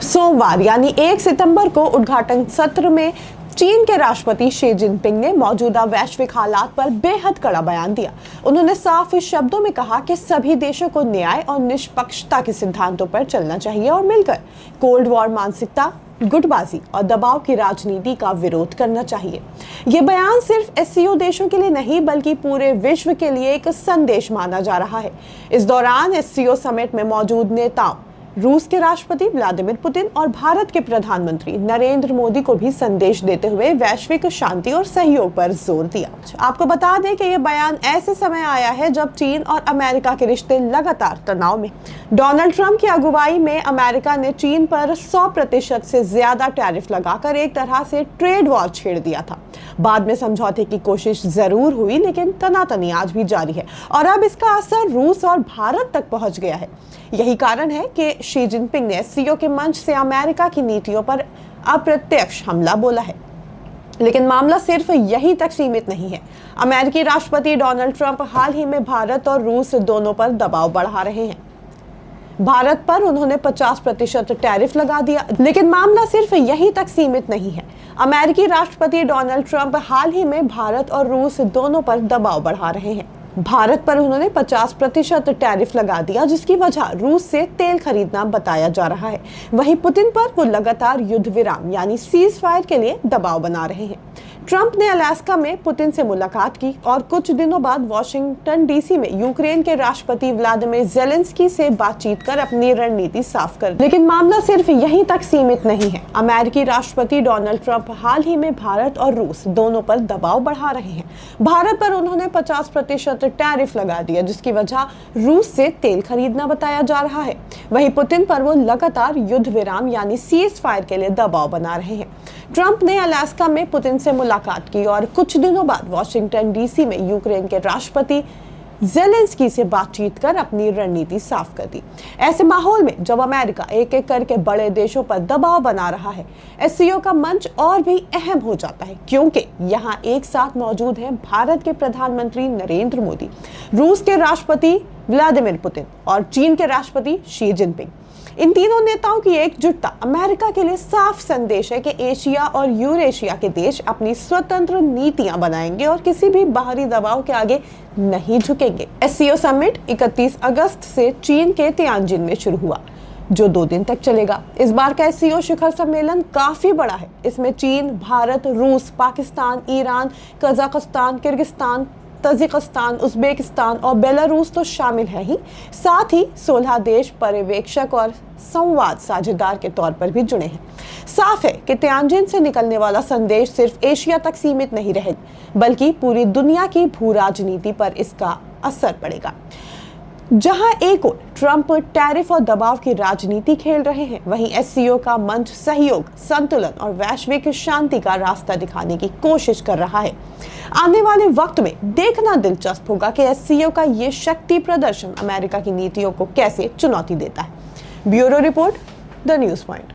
सोमवार यानी 1 सितंबर को उद्घाटन सत्र में चीन के राष्ट्रपति शी जिनपिंग ने मौजूदा वैश्विक हालात पर बेहद कड़ा बयान दिया। उन्होंने साफ शब्दों में कहा कि सभी देशों को न्याय और निष्पक्षता के सिद्धांतों पर चलना चाहिए और मिलकर कोल्ड वॉर मानसिकता, गुटबाजी और दबाव की राजनीति का विरोध करना चाहिए। ये बयान सिर्फ एससीओ देशों के लिए नहीं बल्कि पूरे विश्व के लिए एक संदेश माना जा रहा है। इस दौरान एससीओ समिट में मौजूद नेताओं, रूस के राष्ट्रपति व्लादिमीर पुतिन और भारत के प्रधानमंत्री नरेंद्र मोदी को भी संदेश देते हुए वैश्विक शांति और सहयोग पर जोर दिया। आपको बता दें कि यह बयान ऐसे समय आया है जब चीन और अमेरिका के रिश्ते लगातार तनाव में। डोनाल्ड ट्रंप की अगुवाई में अमेरिका ने चीन पर 100% से ज्यादा टैरिफ लगाकर एक तरह से ट्रेड वॉर छेड़ दिया था। बाद में समझौते की कोशिश जरूर हुई, लेकिन तनातनी आज भी जारी है और अब इसका असर रूस और भारत तक पहुंच गया है। यही कारण है कि शी जिनपिंग ने एससीओ के मंच से अमेरिका की नीतियों पर अप्रत्यक्ष हमला बोला है। लेकिन मामला सिर्फ यहीं तक सीमित नहीं है। अमेरिकी राष्ट्रपति डोनाल्ड ट्रंप हाल ही में भारत और रूस दोनों पर दबाव बढ़ा रहे हैं। भारत पर उन्होंने 50% टैरिफ लगा दिया। लेकिन मामला सिर्फ यहीं तक सीमित नहीं है। अमेरिकी राष्ट्रपति डोनाल्ड ट्रंप हाल ही में भारत और रूस दोनों पर दबाव बढ़ा रहे हैं। भारत पर उन्होंने 50% टैरिफ लगा दिया, जिसकी वजह रूस से तेल खरीदना बताया जा रहा है। वहीं पुतिन पर वो लगातार युद्ध विराम यानी सीज फायर के लिए दबाव बना रहे हैं। ट्रंप ने अलास्का में पुतिन से मुलाकात की और कुछ दिनों बाद वॉशिंगटन डीसी में यूक्रेन के राष्ट्रपति व्लादिमीर ज़ेलेंस्की से बातचीत कर अपनी रणनीति साफ कर दी। लेकिन मामला सिर्फ यहीं तक सीमित नहीं है। अमेरिकी राष्ट्रपति डोनाल्ड ट्रंप हाल ही में भारत और रूस दोनों पर दबाव बढ़ा रहे हैं। भारत पर उन्होंने 50% टैरिफ लगा दिया, जिसकी वजह रूस से तेल खरीदना बताया जा रहा है। वहीं पुतिन पर वो लगातार युद्ध विराम यानी सीज फायर के लिए दबाव बना रहे हैं। ट्रंप ने अलास्का में पुतिन से मुलाकात की और कुछ दिनों बाद वॉशिंगटन डीसी में यूक्रेन के राष्ट्रपति ज़ेलेंस्की से बातचीत कर अपनी रणनीति साफ कर दी। ऐसे माहौल में जब अमेरिका एक एक करके बड़े देशों पर दबाव बना रहा है, एससीओ का मंच और भी अहम हो जाता है, क्योंकि यहाँ एक साथ मौजूद हैं भारत के प्रधानमंत्री नरेंद्र मोदी, रूस के राष्ट्रपति व्लादिमीर पुतिन और चीन के राष्ट्रपति शी जिनपिंग। इन तीनों नेताओं की एकजुटता अमेरिका के लिए साफ संदेश है कि एशिया और यूरेशिया के देश अपनी स्वतंत्र नीतियां बनाएंगे और किसी भी बाहरी दबाव के आगे नहीं झुकेंगे। एससीओ समिट 31 अगस्त से चीन के तियानजिन में शुरू हुआ, जो 2 दिन तक चलेगा। इस बार का एससीओ शिखर सम्मेलन काफी बड़ा है। इसमें चीन, भारत, रूस, Pakistan, Iran, Kazakhstan, Kyrgyzstan, Tajikistan, Uzbekistan और बेलारूस तो शामिल है ही, साथ ही 16 देश पर्यवेक्षक और संवाद साझेदार के तौर पर भी जुड़े हैं। साफ है कि तियानजिन से निकलने वाला संदेश सिर्फ एशिया तक सीमित नहीं रहेगा, बल्कि पूरी दुनिया की भू राजनीति पर इसका असर पड़ेगा। जहां एक ओर ट्रंप टैरिफ और दबाव की राजनीति खेल रहे हैं, वहीं एससीओ का मंच सहयोग, संतुलन और वैश्विक शांति का रास्ता दिखाने की कोशिश कर रहा है। आने वाले वक्त में देखना दिलचस्प होगा कि एससीओ का ये शक्ति प्रदर्शन अमेरिका की नीतियों को कैसे चुनौती देता है। Bureau report, the news point.